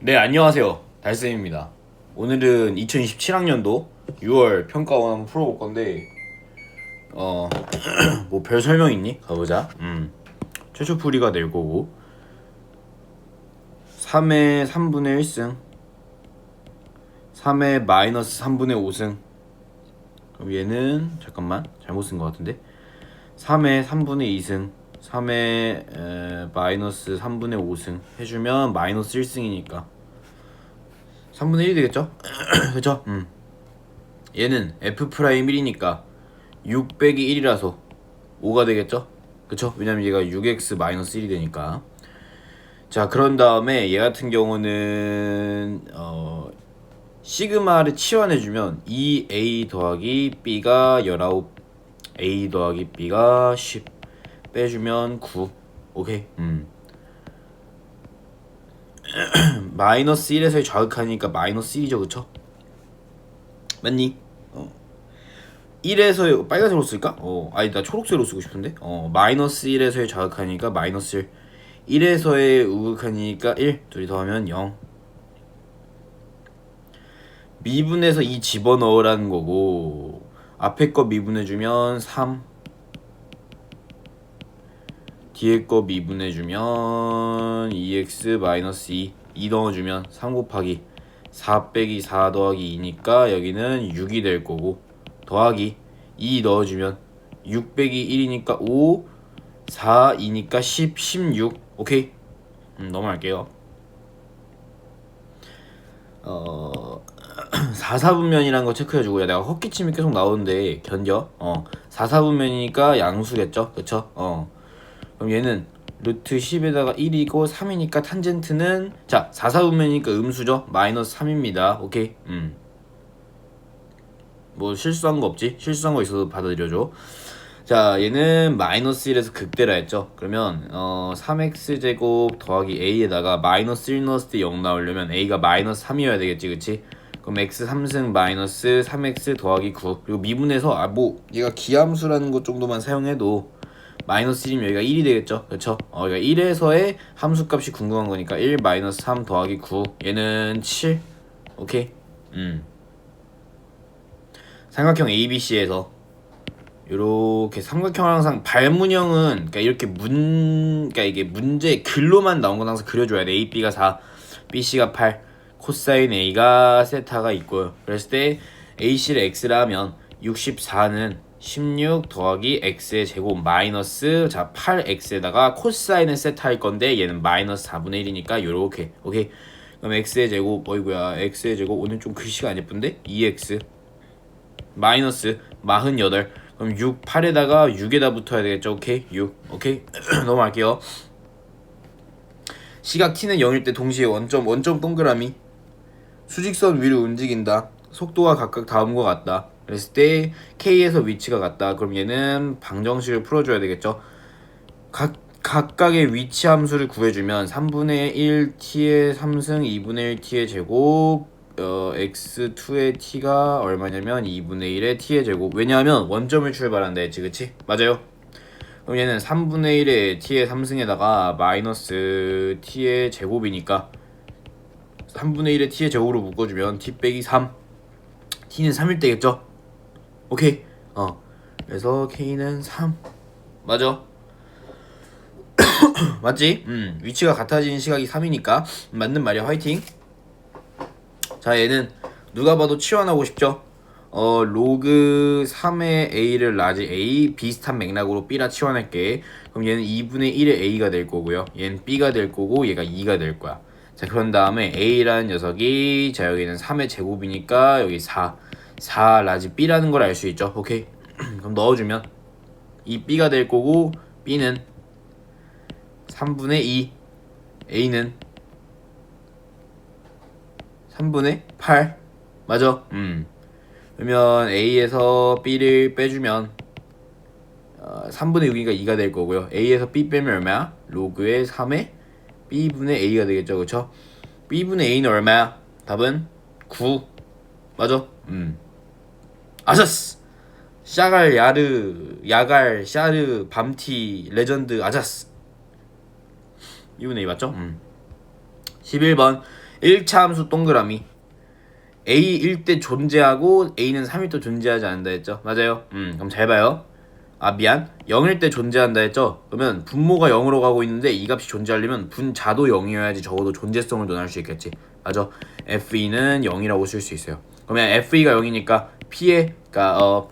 네, 안녕하세요. 달쌤입니다. 오늘은 2027학년도 6월 평가원 한번 풀어볼 건데, 뭐 별 설명 있니? 가보자. 최초 풀이가 될 거고, 3의 3분의 1승, 3의 마이너스 3분의 5승. 그럼 얘는, 잠깐만, 잘못 쓴 것 같은데. 3의 3분의 2승, 3의 마이너스 3분의 5승 해주면 마이너스 1승이니까 3분의 1이 되겠죠? 그쵸? 얘는 f'1이니까 6 빼기 1이라서 5가 되겠죠? 그쵸? 왜냐면 얘가 6x-1이 되니까. 자, 그런 다음에 얘 같은 경우는 시그마를 치환해주면 2a 더하기 b가 19, a 더하기 b가 10 빼주면 9. 오케이. 마이너스 1에서의 좌극하니까 마이너스 1이죠, 그쵸? 맞니? 1에서 빨간색으로 쓸까? 아니 나 초록색으로 쓰고 싶은데. 마이너스 1에서의 좌극하니까 마이너스 1. 1에서의 우극하니까 1. 둘이 더하면 0. 미분해서 2 집어넣으라는 거고, 앞에 거 미분해주면 3, 뒤에 거 미분해주면 2x-2 2 넣어주면 3 곱하기 4 빼기 4 더하기 2니까 여기는 6이 될 거고, 더하기 2 넣어주면 6 빼기 1이니까 5, 4, 2니까 10, 16. 오케이? 넘어갈게요. 4사분면이라는 거 체크해주고, 야, 내가 헛기침이 계속 나오는데 견뎌. 4사분면이니까 양수겠죠? 그쵸? 그럼 얘는 루트 10에다가 1이고 3이니까 탄젠트는, 자, 4사분면이니까 음수죠? 마이너스 3입니다. 오케이? 뭐 실수한 거 없지? 실수한 거 있어도 받아들여줘. 자, 얘는 마이너스 1에서 극대라 했죠. 그러면 3x제곱 더하기 a에다가 마이너스 1 넣었을 때 0 나오려면 a가 마이너스 3이어야 되겠지, 그치? 그럼 x 3승 마이너스 3x 더하기 9. 그리고 미분해서 뭐 얘가 기함수라는 것 정도만 사용해도 마이너스 1이면 여기가 1이 되겠죠, 그쵸? 그러니까 1에서의 함수값이 궁금한 거니까 1 마이너스 3 더하기 9. 얘는 7. 오케이? 삼각형 ABC에서 이렇게 삼각형은 항상 발문형은, 그러니까 이렇게 그러니까 이게 문제 글로만 나온 건 항상 그려줘야 돼. A, B가 4, B, C가 8, 코사인 A가 세타가 있고요. 그랬을 때 AC를 X라 하면 64는 16 더하기 X의 제곱 마이너스, 자, 8X에다가 코사인은 세타일 건데 얘는 마이너스 4분의 1이니까 요렇게. 오케이? 그럼 X의 제곱, 어이구야, X의 제곱, 오늘 좀 글씨가 안 예쁜데? 2X 마이너스 48. 그럼 6, 8에다가 6에다 붙어야 되겠죠? 오케이? 6. 오케이? 넘어갈게요. 시각 t는 0일 때 동시에 원점 동그라미 수직선 위로 움직인다. 속도가 각각 다음과 같다. 그랬을 때 k에서 위치가 같다. 그럼 얘는 방정식을 풀어줘야 되겠죠? 각각의 위치 함수를 구해주면 3분의 1 t의 3승 2분의 1 t의 제곱 x2의 t가 얼마냐면 2분의 1의 t의 제곱. 왜냐하면 원점을 출발한다 했지, 그치? 맞아요. 그럼 얘는 3분의 1의 t의 3승에다가 마이너스 t의 제곱이니까 3분의 1의 t의 제곱으로 묶어주면 t 빼기 3. t는 3일 때겠죠? 오케이. 그래서 k는 3. 맞아. 맞지? 위치가 같아진 시각이 3이니까 맞는 말이야. 화이팅. 자, 얘는 누가 봐도 치환하고 싶죠? 로그 3의 a를 라지 a 비슷한 맥락으로 b라 치환할게. 그럼 얘는 2분의 1의 a가 될 거고요. 얘는 b가 될 거고 얘가 2가 될 거야. 자, 그런 다음에 a라는 녀석이, 자, 여기는 3의 제곱이니까 여기 4 라지 b라는 걸 알 수 있죠. 오케이. 그럼 넣어주면 이 b가 될 거고 b는 3분의 2, a는 3분의 8. 맞아. 그러면 a에서 b를 빼주면 3분의 6이니까 2가 될 거고요. a에서 b 빼면 얼마야? 로그의 3의 b분의 a가 되겠죠, 그쵸? b분의 a는 얼마야? 답은 9. 맞아. 아자스. 샤갈 야르 야갈 샤르 밤티 레전드 아자스. b분의 a 맞죠? 11번 1차 함수 동그라미 A 1대 존재하고 A는 3일 또 존재하지 않는다 했죠. 맞아요. 그럼 잘 봐요. 아 미안 0일 때 존재한다 했죠. 그러면 분모가 0으로 가고 있는데 이 값이 존재하려면 분자도 0이어야지 적어도 존재성을 논할 수 있겠지. 맞아. FE는 0이라고 쓸 수 있어요. 그러면 FE가 0이니까 P에 그러니까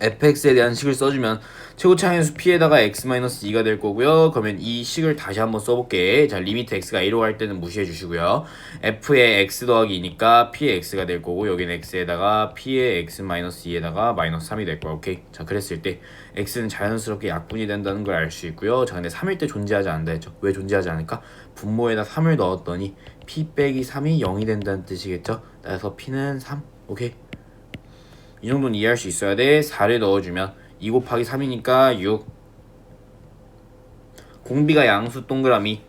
fx에 대한 식을 써주면 최고차항수 p에다가 x-2가 될 거고요. 그러면 이 식을 다시 한번 써볼게. 자, 리미트 x가 a로 갈 때는 무시해 주시고요. f의 x 더하기 2니까 p의 x가 될 거고 여기는 x에다가 p의 x-2에다가 -3이 될 거야. 오케이. 자, 그랬을 때 x는 자연스럽게 약분이 된다는 걸 알 수 있고요. 자, 근데 3일 때 존재하지 않는다 했죠. 왜 존재하지 않을까? 분모에다 3을 넣었더니 p 빼기 3이 0이 된다는 뜻이겠죠. 따라서 p는 3. 오케이. 이 정도는 이해할 수 있어야 돼. 4를 넣어주면 2 곱하기 3이니까 6. 공비가 양수 동그라미.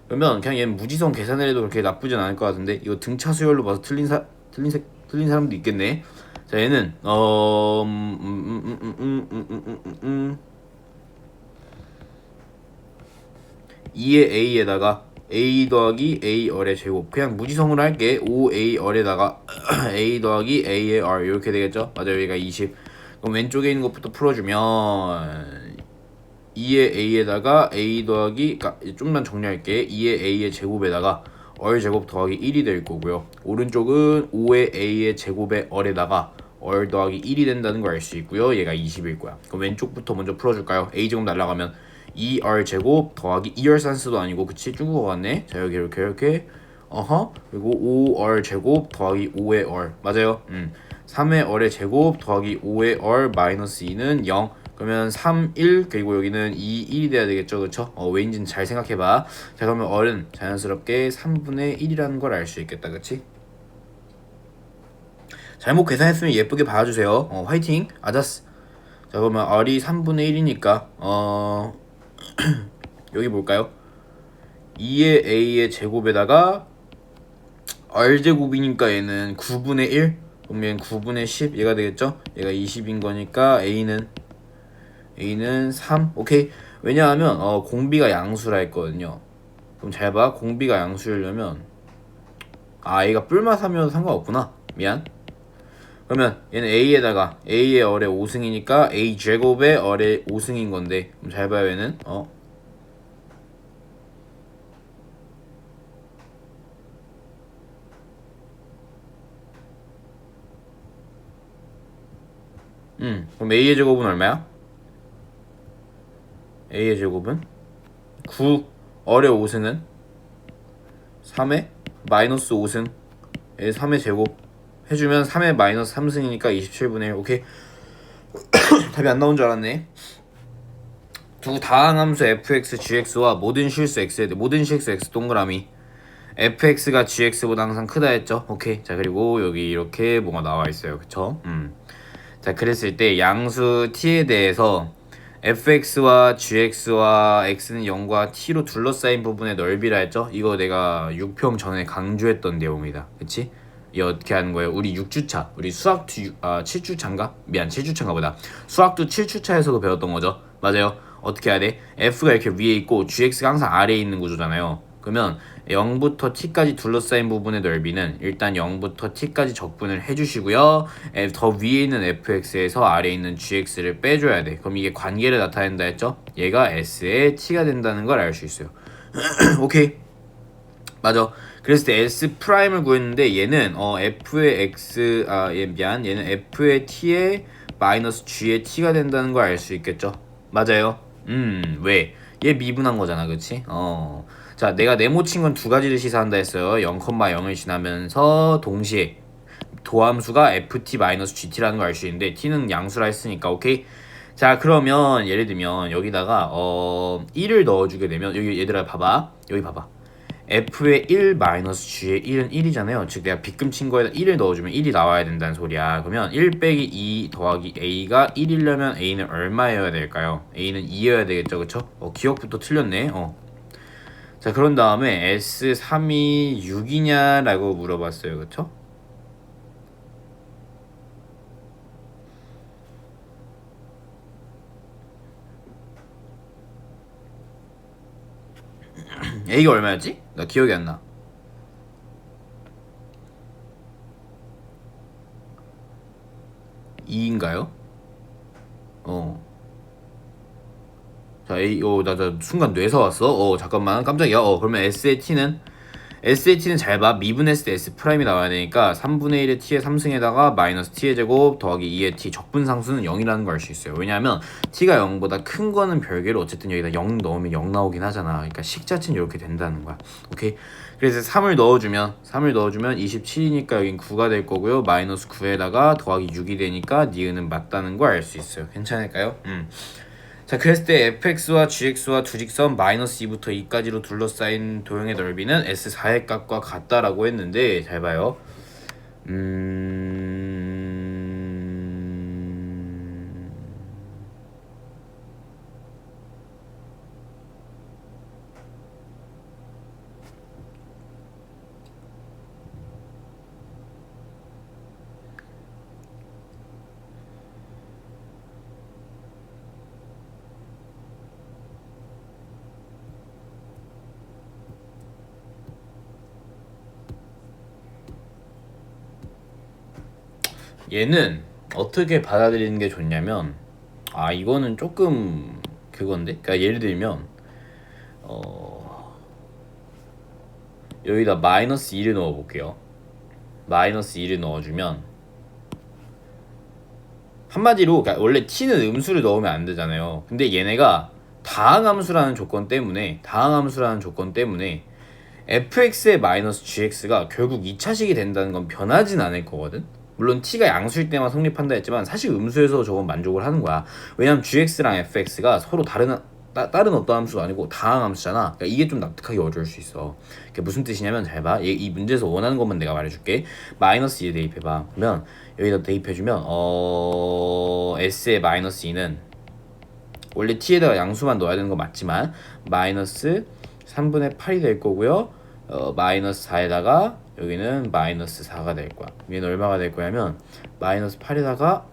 그러면 그냥 얘는 무지성 계산을 해도 그렇게 나쁘진 않을 것 같은데 이거 등차 수열로 봐서 틀린 사람도 있겠네. 자, 얘는 2의 a에다가 a 더하기 a r의 제곱 그냥 무지성으로 할게. 5a r에다가 a 더하기 a의 r 이렇게 되겠죠. 맞아요. 여기가 20. 그럼 왼쪽에 있는 것부터 풀어주면 2의 a에다가 a 더하기 그러니까 좀만 정리할게. 2의 a의 제곱에다가 r 제곱 더하기 1이 될 거고요. 오른쪽은 5의 a의 제곱에 r에다가 r 더하기 1이 된다는 걸 알 수 있고요. 얘가 20일 거야. 그럼 왼쪽부터 먼저 풀어줄까요? a 제곱 날라가면 2r 제곱 더하기 2열 산수도 아니고 그치? 중국어 같네. 자, 여기 이렇게 그리고 5r 제곱 더하기 5의 r 맞아요. 3의 r의 제곱 더하기 5의 r 마이너스 2는 0. 그러면 3, 1 그리고 여기는 2, 1이 돼야 되겠죠. 그쵸? 왜인지는 잘 생각해봐. 자, 그러면 r은 자연스럽게 3분의 1이라는 걸 알 수 있겠다. 그치? 잘못 계산했으면 예쁘게 봐주세요. 화이팅! 아자스! 자, 그러면 r이 3분의 1이니까 여기 볼까요? 2의 a의 제곱에다가 r제곱이니까 얘는 9분의 1 그럼 얘는 9분의 10 얘가 되겠죠? 얘가 20인 거니까 a는 3 오케이. 왜냐하면 공비가 양수라 했거든요. 그럼 잘 봐. 공비가 양수려면 a가 뿔마사면 상관없구나. 미안. 그러면 얘는 a에다가 a의 어의 5승이니까 a 제곱의 어의 5승인 건데 그럼 잘 봐요. 얘는 그럼 a의 제곱은 얼마야? a의 제곱은 9 어의 5승은 3의 마이너스 5승 3의 제곱 해주면 3의 마이너스 3승이니까 27분의 1 오케이. 답이 안 나온 줄 알았네. 두 다항함수 fx, gx와 모든 실수 x에 모든 실수 x 동그라미 fx가 gx보다 항상 크다 했죠. 오케이. 자, 그리고 여기 이렇게 뭐가 나와 있어요. 그쵸? 자, 그랬을 때 양수 t에 대해서 fx와 gx와 x는 0과 t로 둘러싸인 부분의 넓이라 했죠. 이거 내가 6평 전에 강조했던 내용이다. 그치? 이 어떻게 하는 거예요? 우리 6주차, 우리 수학도 7주차인가? 미안, 7주차인가 보다. 수학도 7주차에서도 배웠던 거죠. 맞아요. 어떻게 해야 돼? f가 이렇게 위에 있고 gx가 항상 아래에 있는 구조잖아요. 그러면 0부터 t까지 둘러싸인 부분의 넓이는 일단 0부터 t까지 적분을 해주시고요. 더 위에 있는 fx에서 아래에 있는 gx를 빼줘야 돼. 그럼 이게 관계를 나타낸다 했죠? 얘가 s의 t가 된다는 걸 알 수 있어요. 오케이. 맞아. 그랬을 때 S 프라임을 구했는데 얘는 F의 X 얘는 F의 T의 마이너스 G의 T가 된다는 걸 알 수 있겠죠. 맞아요. 왜? 얘 미분한 거잖아. 그치? 자, 내가 네모친 건 두 가지를 시사한다 했어요. 0,0을 지나면서 동시에 도함수가 FT-GT라는 걸 알 수 있는데 T는 양수라 했으니까 오케이. 자, 그러면 예를 들면 여기다가 1을 넣어주게 되면 여기 얘들아 봐봐. 여기 봐봐. f의 1 마이너스 g의 1은 1이잖아요. 즉 내가 빗금 친 거에다 1을 넣어주면 1이 나와야 된다는 소리야. 그러면 1 빼기 2 더하기 a가 1이려면 a는 얼마여야 될까요? a는 2여야 되겠죠. 그쵸? 기억부터 틀렸네. 자, 그런 다음에 S3이 6이냐 라고 물어봤어요. 그쵸? a가 얼마였지? 나 기억이 안 나. 2인가요? 자, 나 순간 뇌서 왔어. 잠깐만, 깜짝이야. 그러면 SAT는 잘 봐. 미분했을 때 S 프라임이 나와야 되니까 3분의 1의 t의 3승에다가 마이너스 t의 제곱 더하기 2의 t 적분상수는 0이라는 걸 알 수 있어요. 왜냐하면 t가 0보다 큰 거는 별개로 어쨌든 여기다 0 넣으면 0 나오긴 하잖아. 그러니까 식 자체는 이렇게 된다는 거야. 오케이? 그래서 3을 넣어주면 27이니까 여긴 9가 될 거고요. 마이너스 9에다가 더하기 6이 되니까 니은은 맞다는 걸 알 수 있어요. 괜찮을까요? 자, 그랬을 때 fx와 gx와 두 직선 마이너스 2부터 2까지로 둘러싸인 도형의 넓이는 S4의 값과 같다라고 했는데 잘 봐요. 얘는 어떻게 받아들이는 게 좋냐면 이거는 조금 그건데. 그러니까 예를 들면 여기다 마이너스 2를 넣어 볼게요. 마이너스 2를 넣어주면 한마디로 그러니까 원래 t는 음수를 넣으면 안 되잖아요. 근데 얘네가 다항함수라는 조건 때문에 fx의 마이너스 gx가 결국 2차식이 된다는 건 변하진 않을 거거든. 물론 t가 양수일 때만 성립한다 했지만 사실 음수에서 저건 만족을 하는 거야. 왜냐면 gx랑 fx가 서로 다른 어떤 함수가 아니고 다항함수잖아. 그러니까 이게 좀 납득하기 어려울 수 있어. 그게 무슨 뜻이냐면 잘 봐. 이 문제에서 원하는 것만 내가 말해줄게. 마이너스 2 대입해봐. 그러면 여기다 대입해주면 s의 마이너스 2는 원래 t에다가 양수만 넣어야 되는 거 맞지만 마이너스 3분의 8이 될 거고요. 마이너스 4에다가 여기는 마이너스 4가 될 거야. 얘는 얼마가 될 거냐면 마이너스 8에다가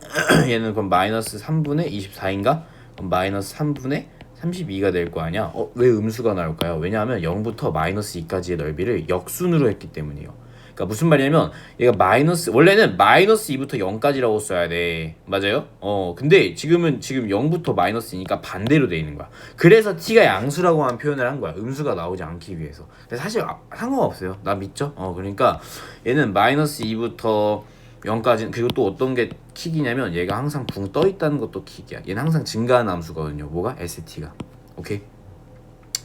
얘는 그럼 마이너스 3분의 24인가? 그럼 마이너스 3분의 32가 될 거 아니야? 왜 음수가 나올까요? 왜냐하면 0부터 마이너스 2까지의 넓이를 역순으로 했기 때문이에요. 그러니까 무슨 말이냐면 얘가 원래는 마이너스 2부터 0까지라고 써야 돼. 맞아요? 근데 지금 0부터 마이너스니까 반대로 돼 있는 거야. 그래서 t가 양수라고만 표현을 한 거야. 음수가 나오지 않기 위해서. 근데 사실 상관없어요. 나 믿죠? 그러니까 얘는 마이너스 2부터 0까지. 그리고 또 어떤 게 킥이냐면 얘가 항상 붕 떠 있다는 것도 킥이야. 얘는 항상 증가하는 함수거든요. 뭐가? ST가. 오케이?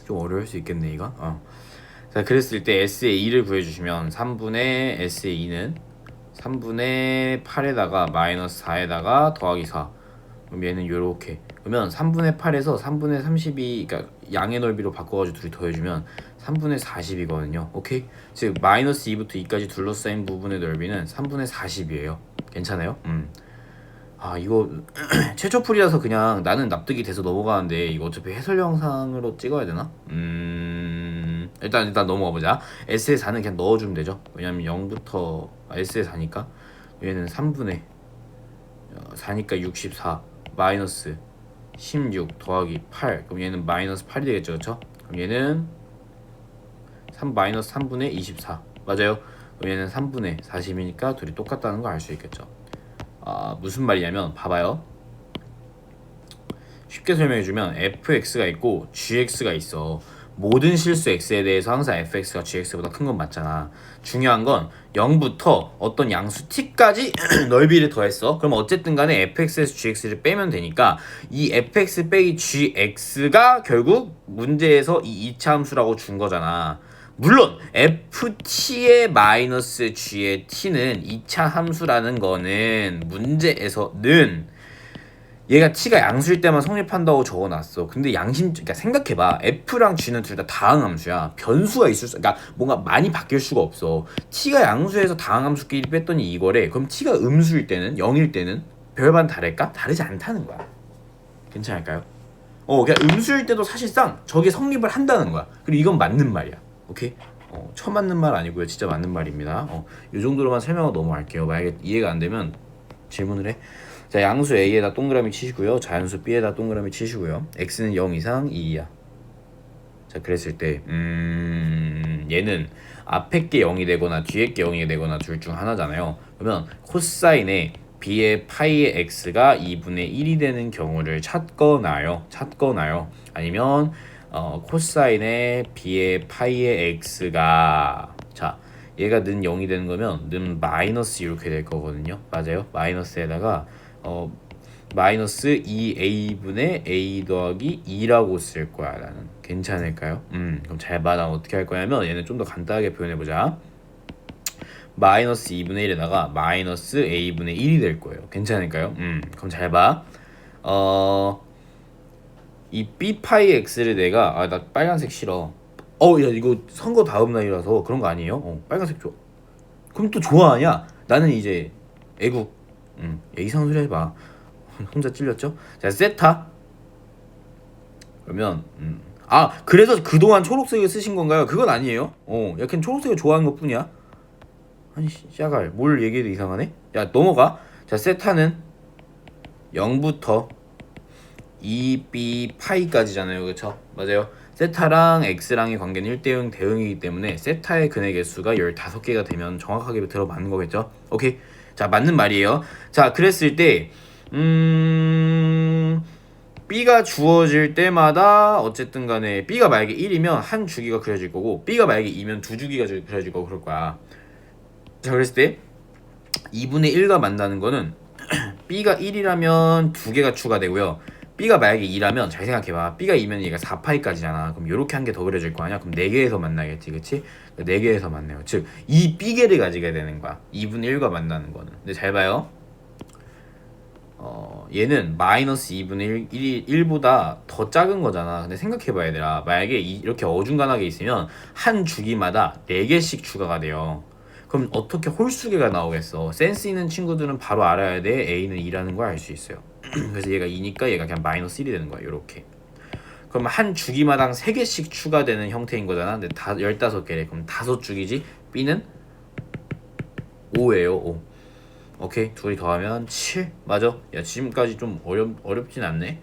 좀 어려울 수 있겠네 이거. 자, 그랬을 때 S의 2를 구해주시면 3분의 S의 2는 3분의 8에다가 마이너스 4에다가 더하기 4. 그럼 얘는 요렇게. 그러면 3분의 8에서 3분의 32, 그러니까 양의 넓이로 바꿔가지고 둘이 더해주면 3분의 40이거든요. 오케이? 즉 마이너스 2부터 2까지 둘러싸인 부분의 넓이는 3분의 40이에요. 괜찮아요? 이거 최초풀이라서 그냥 나는 납득이 돼서 넘어가는데 이거 어차피 해설 영상으로 찍어야 되나? 일단 넘어가 보자. S의 4는 그냥 넣어주면 되죠. 왜냐면 0부터 S의 4니까 얘는 3분의 4니까 64 마이너스 16 더하기 8. 그럼 얘는 마이너스 8이 되겠죠, 그렇죠? 그럼 얘는 마이너스 3분의 24 맞아요. 그럼 얘는 3분의 40이니까 둘이 똑같다는 걸 알 수 있겠죠. 무슨 말이냐면 봐봐요. 쉽게 설명해주면 fx가 있고 gx가 있어. 모든 실수 x에 대해서 항상 fx가 gx보다 큰 건 맞잖아. 중요한 건 0부터 어떤 양수 t까지 넓이를 더했어. 그럼 어쨌든 간에 fx에서 gx를 빼면 되니까 이 fx 빼기 gx가 결국 문제에서 이 2차 함수라고 준 거잖아. 물론 ft의 마이너스 g의 t는 2차 함수라는 거는 문제에서는 얘가 t가 양수일 때만 성립한다고 적어놨어. 근데 그러니까 생각해봐. f랑 g는 둘 다 다항함수야. 변수가 있을 그러니까 뭔가 많이 바뀔 수가 없어. t가 양수에서 다항함수끼리 뺐더니 이거래. 그럼 t가 음수일 때는 0일 때는 별반 다를까? 다르지 않다는 거야. 괜찮을까요? 그냥 음수일 때도 사실상 저게 성립을 한다는 거야. 그리고 이건 맞는 말이야. 오케이? 처음 맞는 말 아니고요. 진짜 맞는 말입니다. 이 정도로만 설명하고 넘어갈게요. 만약에 이해가 안 되면 질문을 해. 자, 양수 A에다 동그라미 치시고요. 자연수 B에다 동그라미 치시고요. X는 0 이상 2이야. 자, 그랬을 때 얘는 앞에 게 0이 되거나 뒤에 게 0이 되거나 둘 중 하나잖아요. 그러면 코사인의 b의 파이의 x가 2분의 1이 되는 경우를 찾거나요. 아니면 코사인의 b의 파이의 x가 자 얘가 는 0이 되는 거면 는 마이너스 이렇게 될 거거든요. 맞아요. 마이너스에다가 마이너스 2a분의 a 더하기 2라고 쓸 거야 나는. 괜찮을까요? 그럼 잘 봐. 난 어떻게 할 거냐면 얘는 좀 더 간단하게 표현해보자. 마이너스 2분의 1에다가 마이너스 a분의 1이 될 거예요. 괜찮을까요? 그럼 잘 봐. 이 b파이 x를 내가 나 빨간색 싫어. 야 이거 선거 다음 날이라서 그런 거 아니에요? 빨간색 좋아. 그럼 또 좋아하냐? 나는 이제 애국. 이상한 소리 하지 마. 혼자 찔렸죠? 자 세타. 그러면 그래서 그동안 초록색을 쓰신 건가요? 그건 아니에요. 약간 초록색을 좋아하는 것 뿐이야. 아니 씨발 뭘 얘기해도 이상하네. 야 넘어가. 자 세타는 0부터 2b 파이까지잖아요. 그쵸? 맞아요. 세타랑 x랑의 관계는 1대0 대응이기 때문에 세타의 근의 개수가 15개가 되면 정확하게 들어맞는 거겠죠? 오케이. 자 맞는 말이에요. 자 그랬을 때 b가 주어질 때마다 어쨌든 간에 b가 만약에 1이면 한 주기가 그려질 거고 b가 만약에 2면 두 주기가 그려질 거고 그럴 거야. 자 그랬을 때 2분의 1과 만나는 거는 b가 1이라면 두 개가 추가되고요. b가 만약에 2라면 잘 생각해봐. b가 2면 얘가 4파이까지잖아. 그럼 요렇게 한 개 더 그려질 거 아니야? 그럼 4개에서 만나겠지, 그치? 4개에서 만나요. 즉, 이 b개를 가지게 되는 거야. 2분의 1과 만나는 거는. 근데 잘 봐요. 얘는 마이너스 2분의 1보다 더 작은 거잖아. 근데 생각해봐 얘들아. 만약에 이렇게 어중간하게 있으면 한 주기마다 4개씩 추가가 돼요. 그럼 어떻게 홀수계가 나오겠어? 센스 있는 친구들은 바로 알아야 돼. A는 2라는 걸 알 수 있어요. 그래서 얘가 2니까 얘가 그냥 마이너스 1이 되는 거야. 요렇게. 그럼 한 주기마당 3개씩 추가되는 형태인 거잖아. 근데 15개래. 그럼 5주기지? B는 5예요. 5. 오케이. 둘이 더하면 7. 맞아. 야 지금까지 좀 어렵진 않네.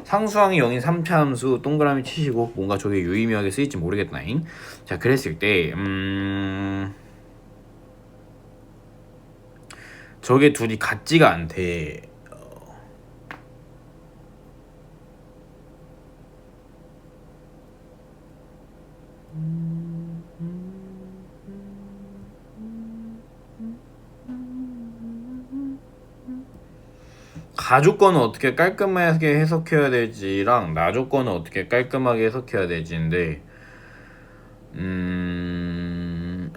상수항이 0인 3차 함수 동그라미 치시고 뭔가 저게 유의미하게 쓰일지 모르겠다잉. 자 그랬을 때 저게 둘이 같지가 않대. 가조건은 어떻게 깔끔하게 해석해야 될지랑 나조건은 어떻게 깔끔하게 해석해야 될지인데 그냥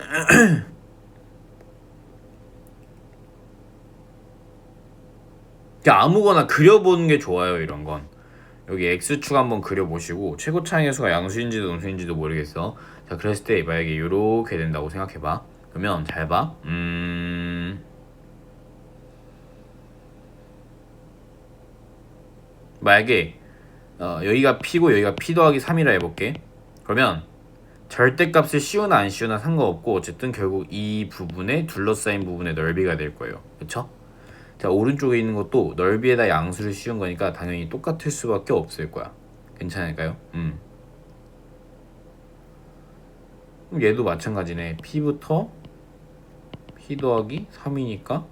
아무거나 그려보는 게 좋아요. 이런 건 여기 x축 한번 그려보시고 최고차항의 수가 양수인지도 음수인지도 모르겠어. 자 그랬을 때 만약에 이렇게 된다고 생각해봐. 그러면 잘 봐. 만약에 여기가 p고 여기가 p 더하기 3이라 해볼게. 그러면 절대값을 씌우나 안 씌우나 상관없고 어쨌든 결국 이 부분에 둘러싸인 부분의 넓이가 될 거예요. 그쵸? 자 오른쪽에 있는 것도 넓이에다 양수를 씌운 거니까 당연히 똑같을 수밖에 없을 거야. 괜찮을까요? 그럼 얘도 마찬가지네. p부터 p 더하기 3이니까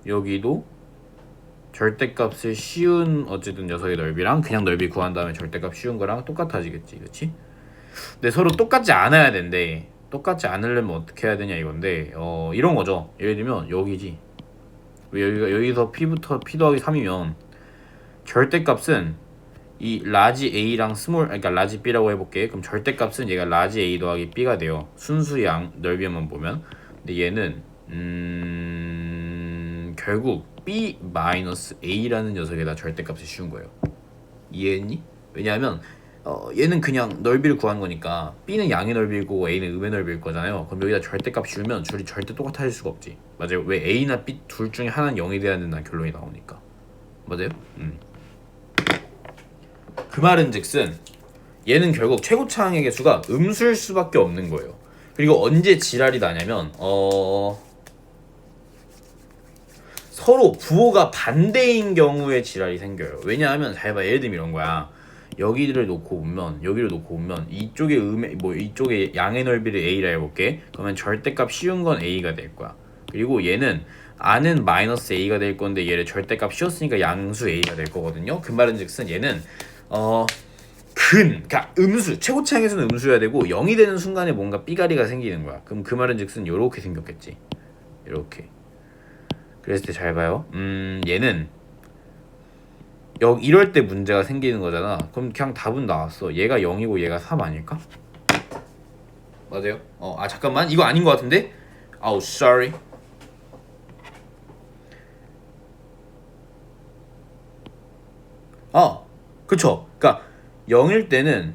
여기도 절대값을 씌운 어쨌든 녀석의 넓이랑 그냥 넓이 구한 다음에 절대값 씌운 거랑 똑같아지겠지. 그치? 근데 서로 똑같지 않아야 된대. 똑같지 않으려면 어떻게 해야 되냐 이건데 이런 거죠. 예를 들면 여기지. 여기서 p부터 p 더하기 3이면 절대값은 이 라지 a랑 스몰 그러니까 라지 b라고 해볼게. 그럼 절대값은 얘가 라지 a 더하기 b가 돼요. 순수 양 넓이만 보면. 근데 얘는 결국 b 마이너스 a라는 녀석에다 절대값을 씌운 거예요. 이해했니? 왜냐하면 얘는 그냥 넓이를 구한 거니까 b는 양의 넓이고 a는 음의 넓이일 거잖아요. 그럼 여기다 절대값 씌우면 줄이 절대 똑같아질 수가 없지. 맞아요. 왜 a나 b 둘 중에 하나는 0이 돼야 된다는 결론이 나오니까. 맞아요? 그 말은즉슨 얘는 결국 최고차항의 개수가 음수일 수밖에 없는 거예요. 그리고 언제 지랄이 나냐면 서로 부호가 반대인 경우에 지랄이 생겨요. 왜냐하면 잘 봐. 예를 들면 이런 거야. 여기를 놓고 보면 여기를 놓고 보면 이쪽의 이쪽의 양의 넓이를 a라 해볼게. 그러면 절대값 쉬운 건 a가 될 거야. 그리고 얘는 아는 마이너스 a가 될 건데 얘를 절대값 쉬웠으니까 양수 a가 될 거거든요. 그 말은즉슨 얘는 그러니까 음수, 최고차항에서는 음수여야 되고 0이 되는 순간에 뭔가 삐가리가 생기는 거야. 그럼 그 말은즉슨 요렇게 생겼겠지. 이렇게. 그랬을 때 잘 봐요. 얘는 이럴 때 문제가 생기는 거잖아. 그럼 그냥 답은 나왔어. 얘가 0이고 얘가 3 아닐까? 맞아요? 잠깐만, 이거 아닌 것 같은데? 아우, sorry. 그쵸. 그러니까 0일 때는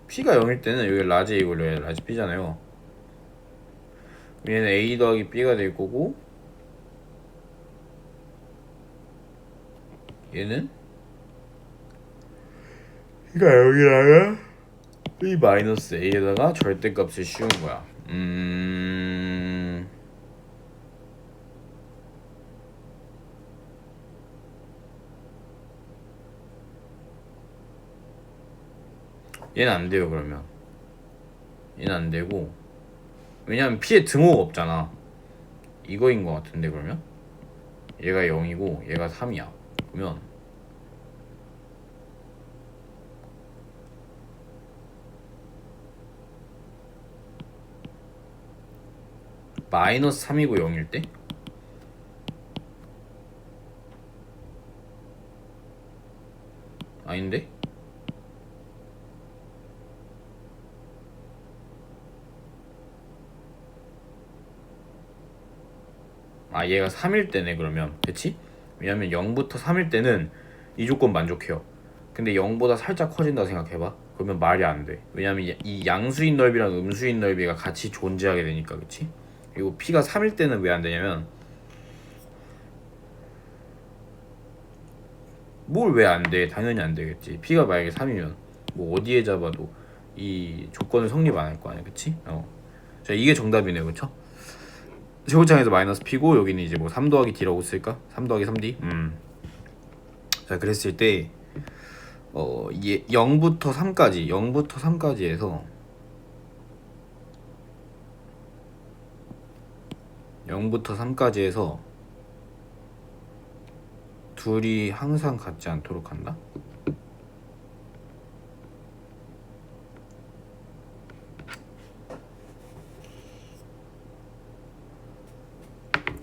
P가 0일 때는 여기 라지 A고 라지 B잖아요. 얘는 A 더하기 B가 될 거고 얘는 B가 0이라면 B 마이너스 A에다가 절대값을 씌운 거야. 얘는 안 돼요. 그러면 얘는 안 되고, 왜냐면 P에 등호가 없잖아. 이거인 것 같은데. 그러면 얘가 0이고 얘가 3이야. 그러면 마이너스 3이고 0일 때? 아닌데? 얘가 3일 때네. 그러면 그치? 왜냐면 0부터 3일 때는 이 조건 만족해요. 근데 0보다 살짝 커진다 생각해봐. 그러면 말이 안 돼. 왜냐면 이 양수인 넓이랑 음수인 넓이가 같이 존재하게 되니까. 그치? 그리고 P가 3일 때는 왜 안 되냐면, 뭘 왜 안 돼? 당연히 안 되겠지. P가 만약에 3이면 뭐 어디에 잡아도 이 조건을 성립 안 할 거 아니야. 그치? 자, 이게 정답이네요. 그쵸? 제곱창에서 마이너스 P고 여기는 이제 뭐 3 더하기 D라고 쓸까? 3 더하기 3D? 자, 그랬을 때 0부터 3까지 해서 0부터 3까지 해서 둘이 항상 같지 않도록 한다?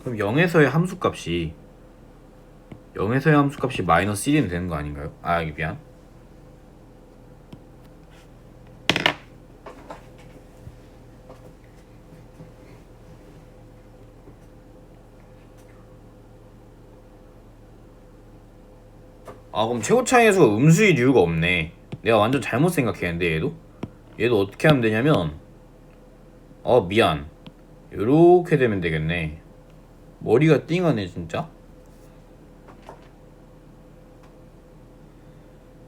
그럼 0에서의 함수값이 마이너스 1이면 되는 거 아닌가요? 이게 미안. 그럼 최고차항의 수가 음수일 이유가 없네. 내가 완전 잘못 생각했는데. 얘도 어떻게 하면 되냐면, 미안, 요렇게 되면 되겠네. 머리가 띵하네 진짜.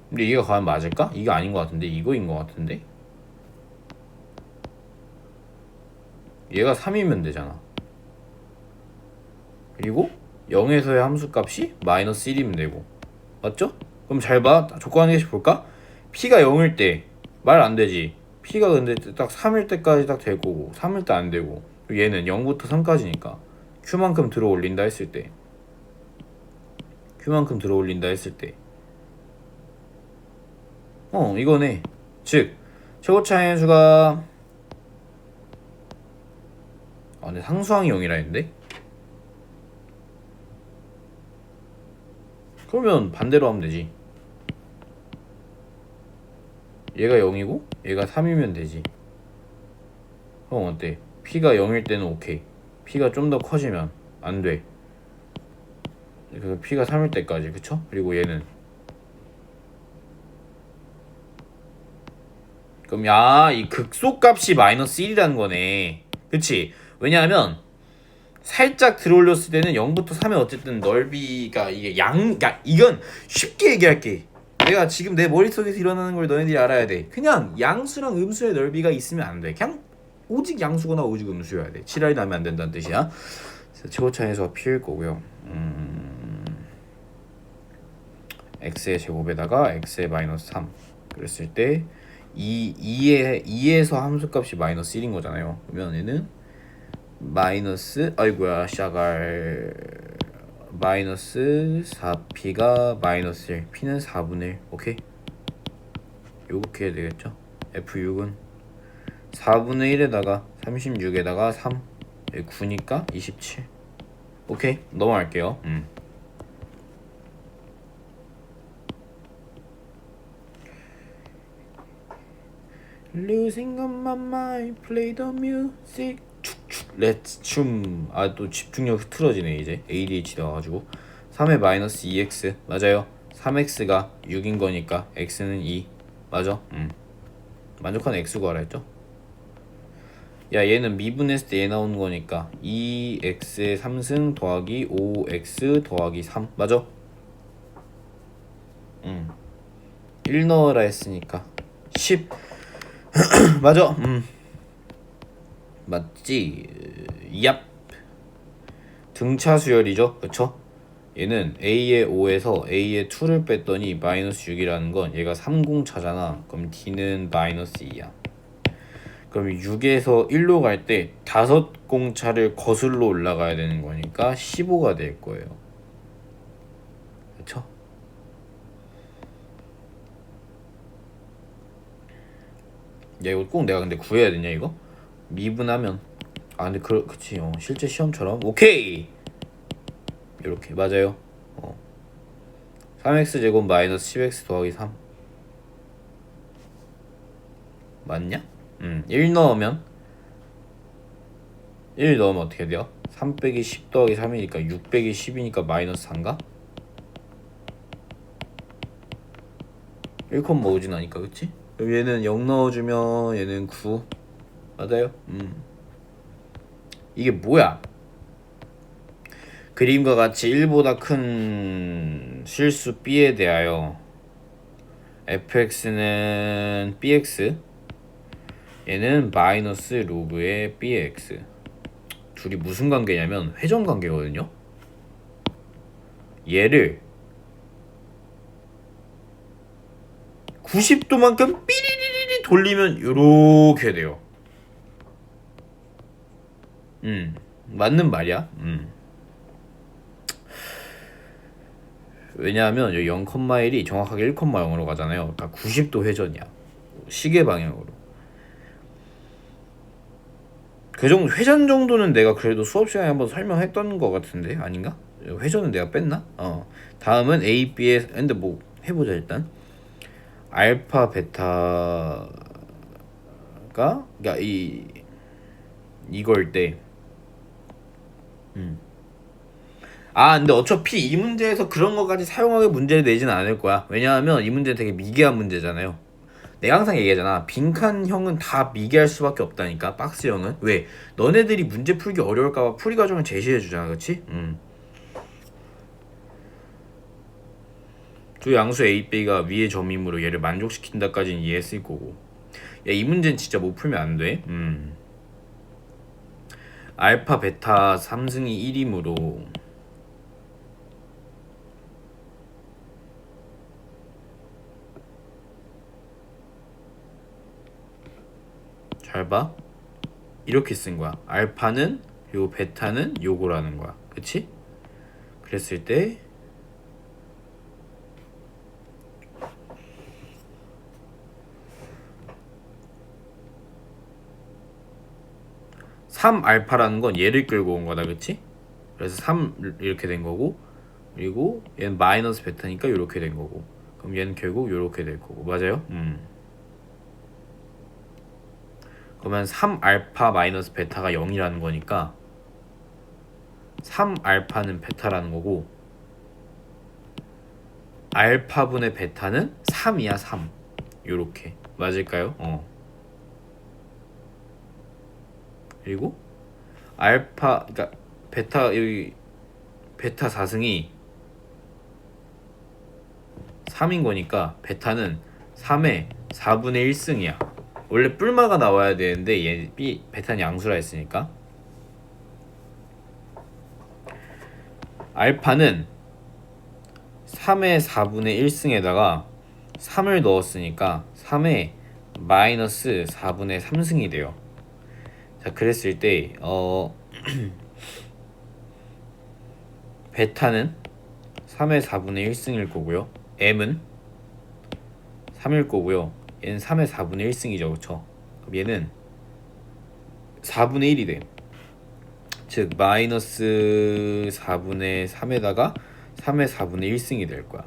근데 이게 과연 맞을까? 이게 아닌 것 같은데. 이거인 것 같은데. 얘가 3이면 되잖아. 그리고 0에서의 함수값이 마이너스 1이면 되고. 맞죠? 그럼 잘 봐. 조건 한 개씩 볼까? P가 0일 때 말 안 되지. P가 근데 딱 3일 때까지 딱 될 거고 3일 때 안 되고, 얘는 0부터 3까지니까 Q만큼 들어 올린다 했을 때 이거네. 즉 최고차항의 수가 근데 상수항이 0이라 했는데? 그러면 반대로 하면 되지. 얘가 0이고 얘가 3이면 되지. 그럼 어때? P가 0일 때는 오케이. P가 좀 더 커지면 안 돼. 그래서 P가 3일 때까지. 그쵸? 그리고 얘는 그럼 이 극소값이 마이너스 1이라는 거네. 그치? 왜냐하면 살짝 들어올렸을 때는 0부터 3에 어쨌든 넓이가 이게 그러니까 이건 쉽게 얘기할게. 내가 지금 내 머릿속에서 일어나는 걸 너네들이 알아야 돼. 그냥 양수랑 음수의 넓이가 있으면 안 돼. 그냥 오직 양수거나 오직 음수여야 돼. 7알이 나면 안 된다는 뜻이야. 그래서 최고차항의 수가 P일 거고요. x의 제곱에다가 x의 마이너스 3 그랬을 때 2에서 함수값이 마이너스 1인 거잖아요. 그러면 얘는 마이너스 아이고야 샤갈 마이너스 4p가 마이너스 1 p는 4분의 1 오케이 요렇게 해야 되겠죠. f6은 4분의 1에다가 36에다가 3 9니까 27 오케이 넘어갈게요. Losing on my mind, play the music. 축축 렛츠 춤. 아 또 집중력 흐트러지네 이제. ADHD 와가지고 3의 마이너스 2x 맞아요. 3x가 6인 거니까 x는 2 맞아. 만족하는 x 구하라 했죠. 야 얘는 미분했을 때 얘 나오는 거니까 2x의 3승 더하기 5x 더하기 3 맞아. 1 넣어라 했으니까 10 맞아. 맞지. 얍. 등차 수열이죠. 그쵸? 얘는 A의 5에서 A의 2를 뺐더니 마이너스 6이라는 건 얘가 30차잖아. 그럼 D는 마이너스 2야. 그럼 6에서 1로 갈 때 5공차를 거슬러 올라가야 되는 거니까 15가 될 거예요. 그쵸? 야 이거 꼭 내가 근데 구해야 되냐 이거? 미분하면 아 근데 그치 실제 시험처럼 오케이 이렇게 맞아요. 3x 제곱 마이너스 10x 더하기 3 맞냐? 1 넣으면 어떻게 돼요? 3 빼기 10 더하기 3이니까 6 빼기 10이니까 마이너스 4인가? 1콤 모으진 않으니까 그치? 그럼 얘는 0 넣어주면 얘는 9 맞아요? 이게 뭐야? 그림과 같이 1보다 큰 실수 b에 대하여 fx는 bx 얘는 마이너스 로그의 bx 둘이 무슨 관계냐면 회전 관계거든요. 얘를 90도만큼 삐리리리 돌리면 요렇게 돼요. 맞는 말이야. 왜냐하면 0,1이 정확하게 1,0으로 가잖아요. 그러니까 90도 회전이야. 시계 방향으로. 그 정도 회전 정도는 내가 그래도 수업 시간에 한번 설명했던 것 같은데 아닌가? 회전은 내가 뺐나? 다음은 A, B에 근데 뭐 해보자 일단. 알파 베타가 그러니까 이걸 때 근데 어차피 이 문제에서 그런 것까지 사용하게 문제를 내지는 않을 거야. 왜냐하면 이 문제는 되게 미개한 문제잖아요. 내가 항상 얘기하잖아. 빈칸형은 다 미개할 수밖에 없다니까. 박스형은. 왜? 너네들이 문제 풀기 어려울까봐 풀이 과정을 제시해주잖아. 그치? 두 양수 A, B가 위의 점이므로 얘를 만족시킨다까지는 이해했을 거고. 야, 이 문제는 진짜 못 풀면 안 돼. 알파, 베타 3승이 1이므로 잘 봐. 이렇게 쓴 거야. 알파는 요 베타는 요거라는 거야. 그치? 그랬을 때 3알파라는 건 얘를 끌고 온 거다. 그치? 그래서 3 이렇게 된 거고 그리고 얘는 마이너스 베타니까 이렇게 된 거고 그럼 얘는 결국 이렇게 될 거고 맞아요? 그러면 3알파 마이너스 베타가 0이라는 거니까 3알파는 베타라는 거고 알파분의 베타는 3이야 3 요렇게 맞을까요? 그리고 알파 그러니까 베타 여기 베타 4승이 3인 거니까 베타는 3의 4분의 1승이야. 원래 뿔마가 나와야 되는데 얘 베타는 양수라 했으니까 알파는 3의 4분의 1승에다가 3을 넣었으니까 3의 마이너스 4분의 3승이 돼요. 자, 그랬을 때 베타는 3의 4분의 1승일 거고요. m은 3일 거고요. 얘는 3의 4분의 1승이죠. 그쵸? 그럼 얘는 4분의 1이 돼. 즉 마이너스 4분의 3에다가 3의 4분의 1승이 될 거야.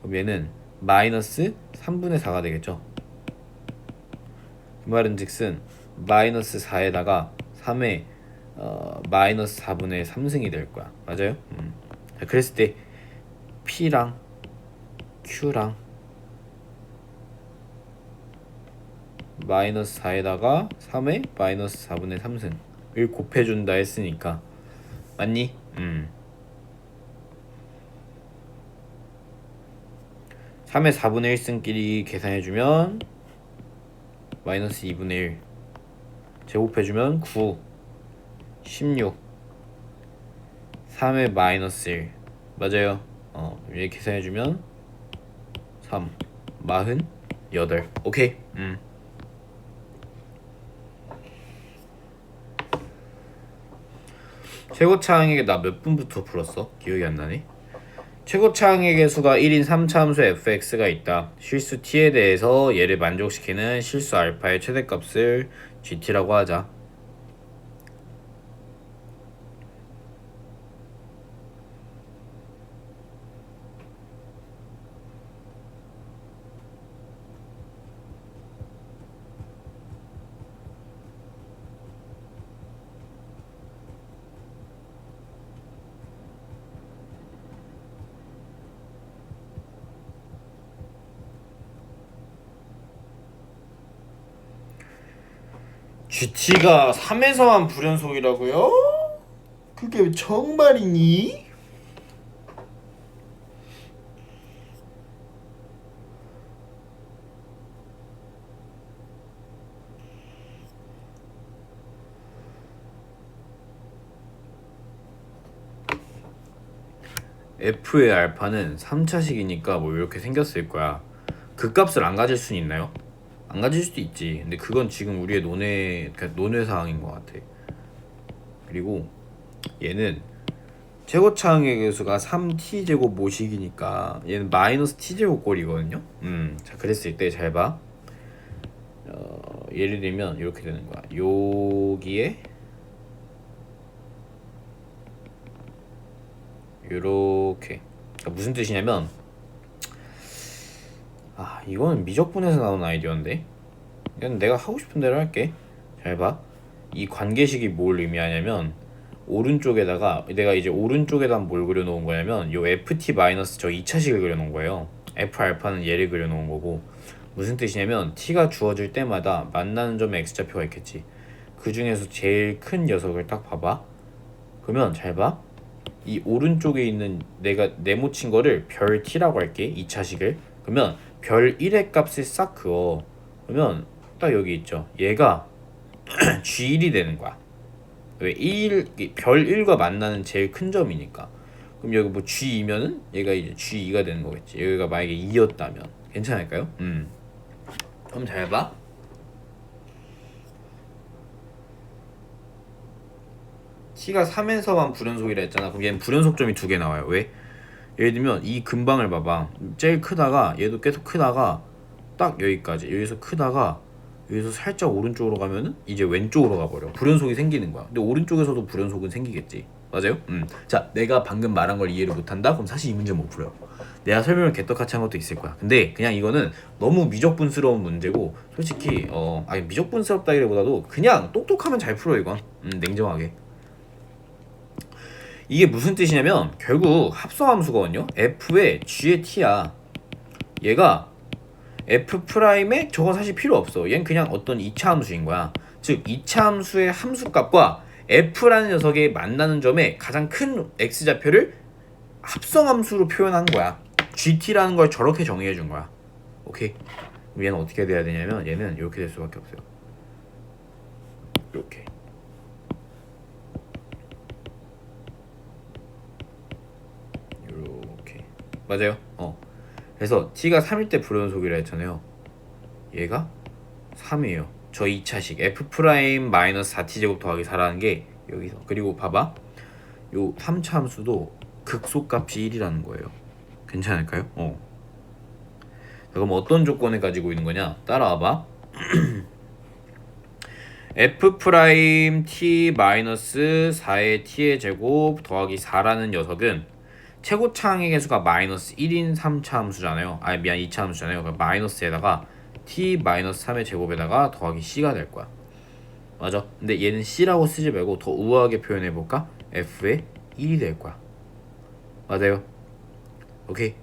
그럼 얘는 마이너스 3분의 4가 되겠죠. 그 말은 즉슨 마이너스 4에다가 3의 마이너스 4분의 3승이 될 거야. 맞아요? 그랬을 때 P랑 Q랑 마이너스 4에다가 3의 마이너스 4분의 3승을 곱해준다 했으니까 맞니? 3의 4분의 1승끼리 계산해주면 마이너스 2분의 1 제곱해주면 9 16 3의 마이너스 1 맞아요. 이렇게 계산해주면 3 48 오케이. 최고차항에게 나 몇 분부터 풀었어? 기억이 안 나네. 최고차항의 수가 1인 3차함수 fx가 있다. 실수 t에 대해서 얘를 만족시키는 실수 알파의 최대값을 gt라고 하자. GT가 3에서만 불연속이라고요? 그게 정말이니? F의 알파는 3차식이니까 뭐 이렇게 생겼을 거야. 그 값을 안 가질 수는 있나요? 안 가질 수도 있지. 근데 그건 지금 우리의 논의 사항인 것 같아. 그리고 얘는 최고차항의 개수가 3t제곱 모식이니까 얘는 마이너스 t제곱 꼴이거든요. 자, 그랬을 때 잘 봐. 예를 들면 이렇게 되는 거야. 여기에 요렇게. 그러니까 무슨 뜻이냐면 이거는 미적분에서 나온 아이디어인데 이건 내가 하고 싶은 대로 할게. 잘 봐. 이 관계식이 뭘 의미하냐면 오른쪽에다가 내가 이제 오른쪽에다 뭘 그려놓은 거냐면 요 ft 마이너스 저 2차식을 그려놓은 거예요. f 알파는 얘를 그려놓은 거고 무슨 뜻이냐면 t가 주어질 때마다 만나는 점에 x좌표가 있겠지. 그 중에서 제일 큰 녀석을 딱 봐봐. 그러면 잘 봐. 이 오른쪽에 있는 내가 네모친 거를 별 t라고 할게. 2차식을. 그러면 별 1의 값을 싹 그어. 그러면 딱 여기 있죠. 얘가 G1이 되는 거야. 왜 별 1과 만나는 제일 큰 점이니까. 그럼 여기 뭐 G2면은 얘가 이제 G2가 되는 거겠지. 여기가 만약에 2였다면 괜찮을까요? 그럼 잘 봐. T가 3에서만 불연속이라 했잖아. 그럼 얘는 불연속점이 2개 나와요. 왜? 예를 들면 이 근방을 봐봐. 제일 크다가 얘도 계속 크다가 딱 여기까지. 여기서 크다가 여기서 살짝 오른쪽으로 가면은 이제 왼쪽으로 가버려. 불연속이 생기는 거야. 근데 오른쪽에서도 불연속은 생기겠지. 맞아요? 자, 내가 방금 말한 걸 이해를 못한다? 그럼 사실 이 문제 못 풀어요. 내가 설명을 개떡같이 한 것도 있을 거야. 근데 그냥 이거는 너무 미적분스러운 문제고 솔직히 미적분스럽다기보다도 그냥 똑똑하면 잘 풀어 이건. 냉정하게. 이게 무슨 뜻이냐면 결국 합성함수거든요. f의 g의 t야. 얘가 f'에 저거 사실 필요 없어. 얘는 그냥 어떤 2차 함수인 거야. 즉 2차 함수의 함수값과 f라는 녀석의 만나는 점의 가장 큰 x좌표를 합성함수로 표현한 거야. gt라는 걸 저렇게 정의해 준 거야. 오케이? 그럼 얘는 어떻게 돼야 되냐면 얘는 이렇게 될 수밖에 없어요. 이렇게. 이렇게. 맞아요? 그래서 t가 3일 때 불연속이라 했잖아요. 얘가 3이에요. 저 2차식 f 프라임 마이너스 4t 제곱 더하기 4라는 게 여기서. 그리고 봐봐, 요 3차 함수도 극소값이 1이라는 거예요. 괜찮을까요? 그럼 어떤 조건을 가지고 있는 거냐? 따라와봐. f 프라임 t 마이너스 4의 t의 제곱 더하기 4라는 녀석은 최고차항의 개수가 마이너스 1인 3차 함수잖아요. 아니 미안, 2차 함수잖아요. 그럼 마이너스에다가 t 마이너스 3의 제곱에다가 더하기 c가 될 거야. 맞아? 근데 얘는 c라고 쓰지 말고 더 우아하게 표현해 볼까? f의 1이 될 거야. 맞아요? 오케이.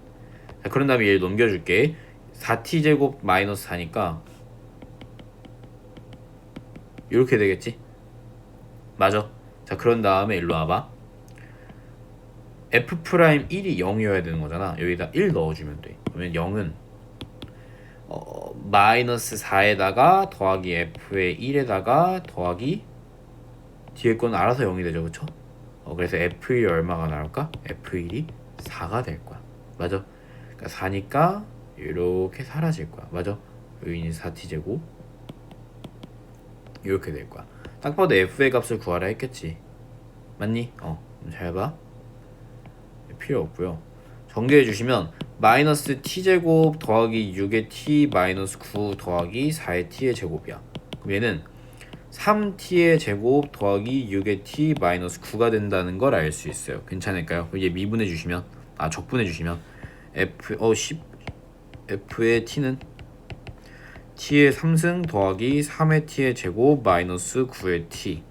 자, 그런 다음에 얘를 넘겨줄게. 4t 제곱 마이너스 4니까 이렇게 되겠지? 맞아. 자, 그런 다음에 일로 와봐. f 프라임 1이 0이어야 되는 거잖아. 여기다 1 넣어주면 돼. 그러면 0은 마이너스 4에다가 더하기 f의 1에다가 더하기 뒤에 건 알아서 0이 되죠, 그쵸? 그래서 f1이 얼마가 나올까? f1이 4가 될 거야. 맞아? 그러니까 4니까 이렇게 사라질 거야. 맞아? 여기는 4t 제곱 이렇게 될 거야. 딱 봐도 f의 값을 구하라 했겠지. 맞니? 잘 봐. 필요 없고요. 정리해 주시면 마이너스 t제곱 더하기 6의 t 마이너스 9 더하기 4의 t의 제곱이야. 그럼 얘는 3t의 제곱 더하기 6의 t 마이너스 9가 된다는 걸 알 수 있어요. 괜찮을까요? 그럼 얘 미분해 주시면, 적분해 주시면 f의 t는 t의 3승 더하기 3의 t의 제곱 마이너스 9의 t,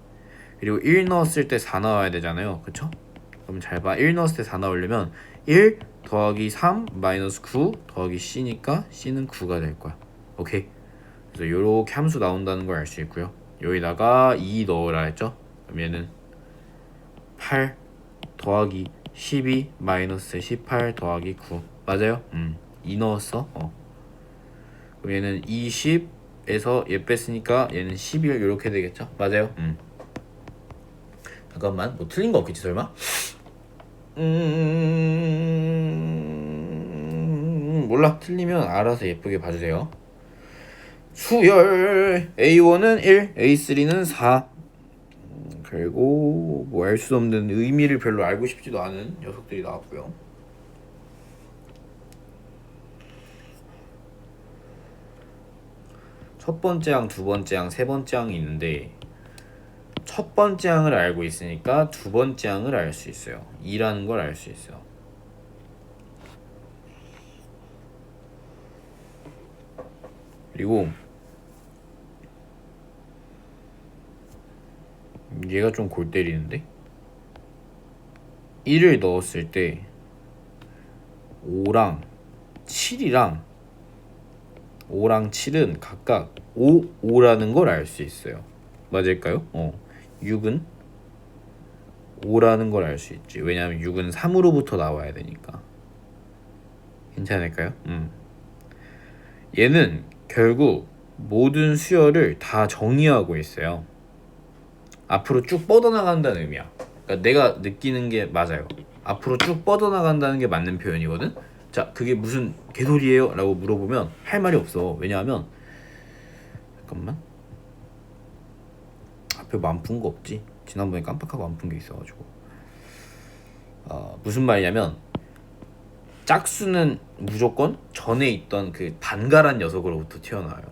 그리고 1 넣었을 때 4 나와야 되잖아요. 그쵸? 그럼 잘 봐. 1 넣었을 때 4 나오려면 1 더하기 3 마이너스 9 더하기 c니까 c는 9가 될 거야. 오케이? 그래서 요렇게 함수 나온다는 걸 알 수 있고요. 여기다가 2 넣으라 했죠? 그럼 얘는 8 더하기 12 마이너스 18 더하기 9. 맞아요? 2 넣었어. 그럼 얘는 20에서 얘 뺐으니까 얘는 11 이렇게 되겠죠? 맞아요? 잠깐만, 뭐 틀린 거 없겠지 설마? 몰라. 틀리면 알아서 예쁘게 봐주세요. 수열 A1은 1, A3는 4. 그리고 뭐 알 수 없는 의미를 별로 알고 싶지도 않은 녀석들이 나왔고요. 첫 번째 항, 두 번째 항, 세 번째 항이 있는데 첫 번째 항을 알고 있으니까 두 번째 항을 알 수 있어요. 2라는 걸 알 수 있어요. 그리고 얘가 좀 골 때리는데 1을 넣었을 때 5랑 7이랑 5랑 7은 각각 5, 5라는 걸 알 수 있어요. 맞을까요? 6은 5라는 걸 알 수 있지. 왜냐하면 6은 3으로부터 나와야 되니까. 괜찮을까요? 얘는 결국 모든 수열을 다 정의하고 있어요. 앞으로 쭉 뻗어나간다는 의미야. 그러니까 내가 느끼는 게 맞아요. 앞으로 쭉 뻗어나간다는 게 맞는 표현이거든. 자, 그게 무슨 개소리예요? 라고 물어보면 할 말이 없어. 왜냐하면 잠깐만, 앞에 안 푼 거 없지? 지난번에 깜빡하고 안 푼 게 있어가지고. 무슨 말이냐면 짝수는 무조건 전에 있던 그 반갈한 녀석으로부터 튀어나와요.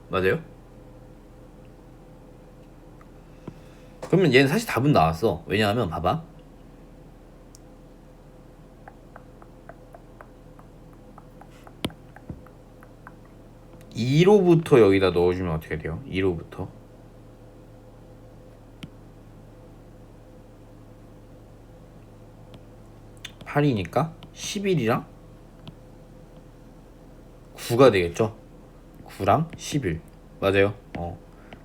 맞아요? 그러면 얘는 사실 답은 나왔어. 왜냐하면 봐봐, 2로부터 여기다 넣어주면 어떻게 돼요? 2로부터 8이니까 11이랑 9가 되겠죠? 9랑 11. 맞아요.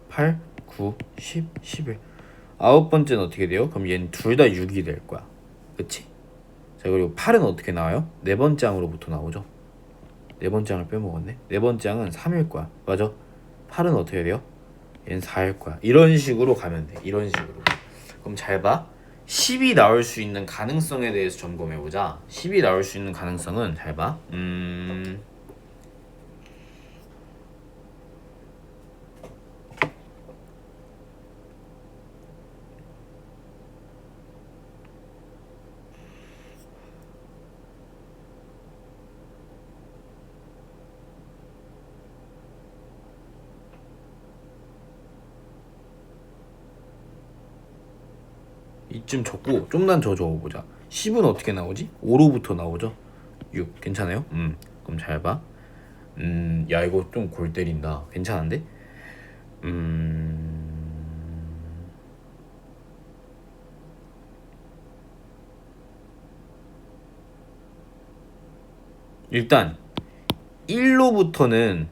8, 9, 10, 11. 아홉 번째는 어떻게 돼요? 그럼 얘는 둘 다 6이 될 거야. 그치? 자, 그리고 8은 어떻게 나와요? 네 번째 항으로부터 나오죠. 네 번째 항을 빼먹었네. 네 번째 항은 3일 거야. 맞아? 8은 어떻게 돼요? 얘는 4일 거야. 이런 식으로 가면 돼. 이런 식으로. 그럼 잘 봐. 10이 나올 수 있는 가능성에 대해서 점검해보자. 10이 나올 수 있는 가능성은 잘 봐. 이쯤 적고 좀만 더 적어보자. 10은 어떻게 나오지? 5로부터 나오죠. 6 괜찮아요? 그럼 잘 봐. 야 이거 좀 골 때린다. 괜찮은데? 일단 1로부터는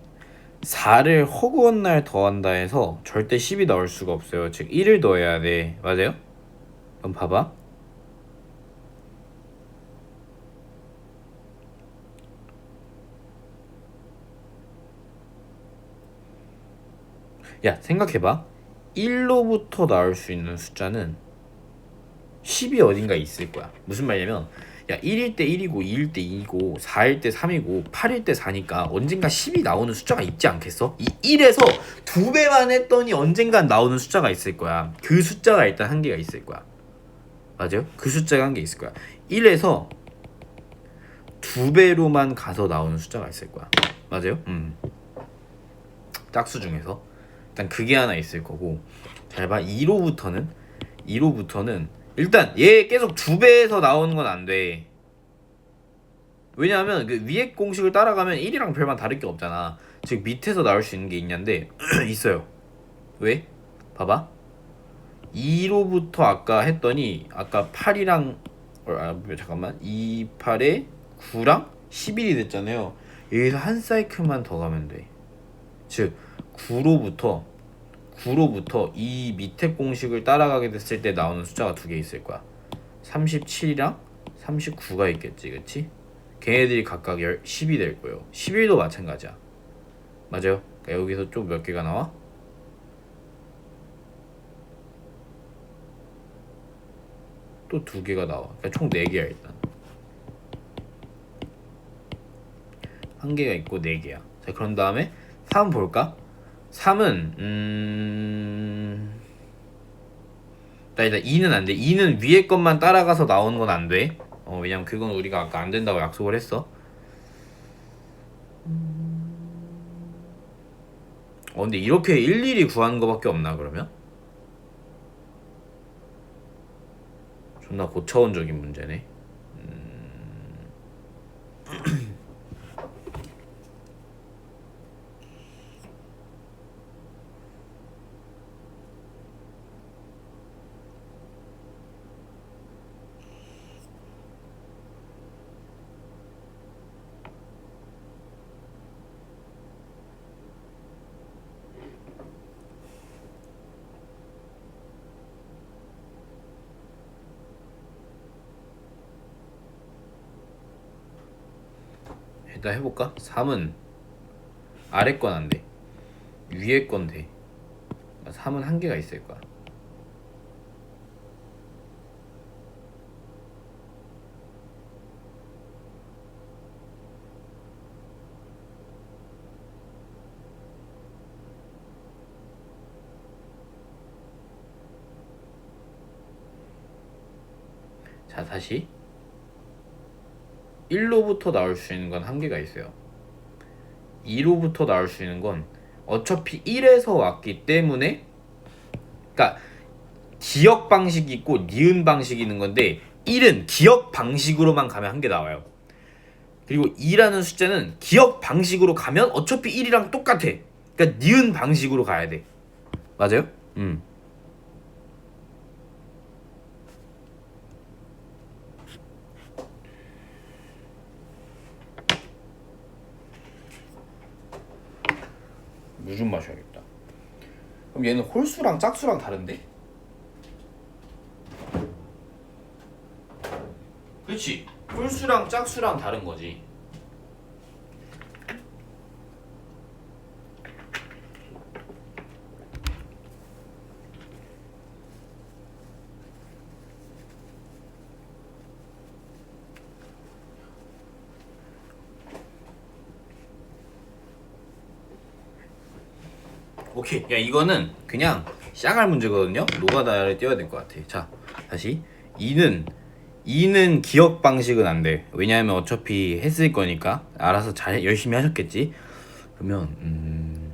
4를 허구한 날 더한다 해서 절대 10이 나올 수가 없어요. 즉 1을 더해야 돼. 맞아요? 그럼 봐봐. 야 생각해봐. 1로부터 나올 수 있는 숫자는 10이 어딘가 있을 거야. 무슨 말이냐면 야 1일 때 1이고 2일 때 2이고 4일 때 3이고 8일 때 4니까 언젠가 10이 나오는 숫자가 있지 않겠어? 이 1에서 2배만 했더니 언젠간 나오는 숫자가 있을 거야. 그 숫자가 일단 한계가 있을 거야. 맞아요? 그 숫자가 한계 있을 거야. 1에서 2배로만 가서 나오는 숫자가 있을 거야. 맞아요? 짝수 중에서 일단 그게 하나 있을 거고 잘 봐. 2로부터는 일단 얘 계속 2배에서 나오는 건 안 돼. 왜냐하면 그 위에 공식을 따라가면 1이랑 별반 다를 게 없잖아. 즉 밑에서 나올 수 있는 게 있냐인데 있어요. 왜? 봐봐. 2로부터 아까 했더니 아까 8이랑 잠깐만 2, 8에 9랑 11이 됐잖아요. 여기서 한 사이클만 더 가면 돼. 즉 9로부터 이 밑에 공식을 따라가게 됐을 때 나오는 숫자가 두 개 있을 거야. 37이랑 39가 있겠지, 그치? 걔네들이 각각 10이 될 거예요. 11도 마찬가지야. 맞아요? 그러니까 여기서 좀 몇 개가 나와? 또 두 개가 나와. 그러니까 총 4개야 일단. 한 개가 있고 4개야. 자 그런 다음에 3 볼까? 3은 일단 2는 안 돼. 2는 위에 것만 따라가서 나오는 건 안 돼. 왜냐면 그건 우리가 아까 안 된다고 약속을 했어. 근데 이렇게 일일이 구하는 거밖에 없나 그러면? 존나 고차원적인 문제네. 일단 해볼까? 3은 아래 건 안 돼. 위에 건 돼. 3은 한 개가 있을 거야. 자 다시 1로부터 나올 수 있는 건 한 개가 있어요. 2로부터 나올 수 있는 건 어차피 1에서 왔기 때문에 그러니까 기억 방식이 있고 니은 방식이 있는 건데 1은 기억 방식으로만 가면 한 개 나와요. 그리고 2라는 숫자는 기억 방식으로 가면 어차피 1이랑 똑같아. 그러니까 니은 방식으로 가야 돼. 맞아요? 물 좀 마셔야겠다. 그럼 얘는 홀수랑 짝수랑 다른데? 그렇지. 홀수랑 짝수랑 다른 거지. 오케이. 야, 이거는 그냥 쌍할 문제거든요. 노가다를 띄워야 될 것 같아. 자, 다시. 2는 기억 방식은 안 돼. 왜냐하면 어차피 했을 거니까 알아서 잘 열심히 하셨겠지. 그러면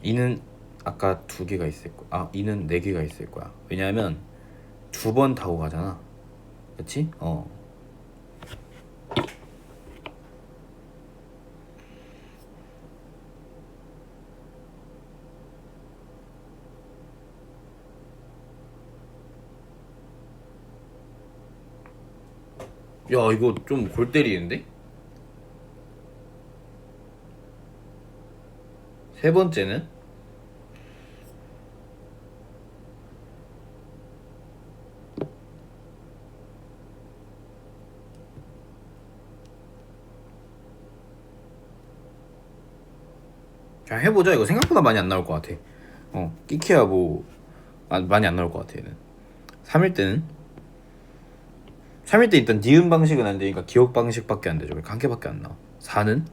2는 아까 2개가 있을 거야. 2는 4개가 있을 거야. 왜냐하면 2번 타고 가잖아. 그렇지? 야, 이거 좀 골 때리는데? 세 번째는 자, 해보자. 이거 생각보다 많이 안 나올 것 같아. 끼키야 뭐 많이 안 나올 것 같아. 얘는 3일 때 일단 니은 방식은 안 되니까 기억 방식밖에 안 되죠. 그러니까 한 개밖에 안 나와. 4는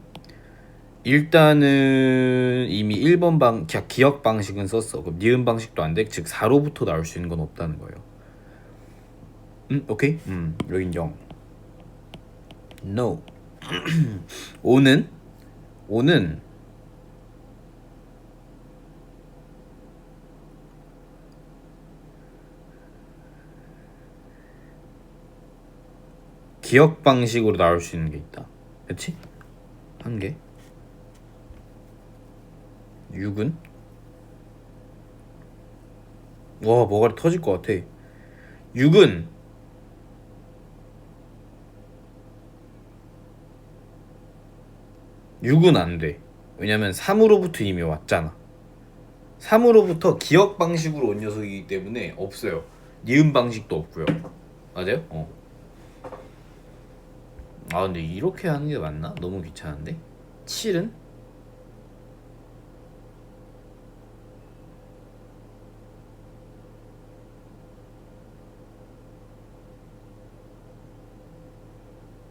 일단은 이미 1번 기억 방식은 썼어. 그럼 니은 방식도 안 돼. 즉 4로부터 나올 수 있는 건 없다는 거예요. 오케이? 여긴 0. No. 5는 기억 방식으로 나올 수 있는 게 있다. 그렇지? 한 개. 6은 와, 뭐가 터질 것 같아. 6은 6은 안 돼. 왜냐면 3으로부터 이미 왔잖아. 3으로부터 기억 방식으로 온 녀석이기 때문에 없어요. 니은 방식도 없고요. 맞아요? 근데 이렇게 하는 게 맞나? 너무 귀찮은데? 7은?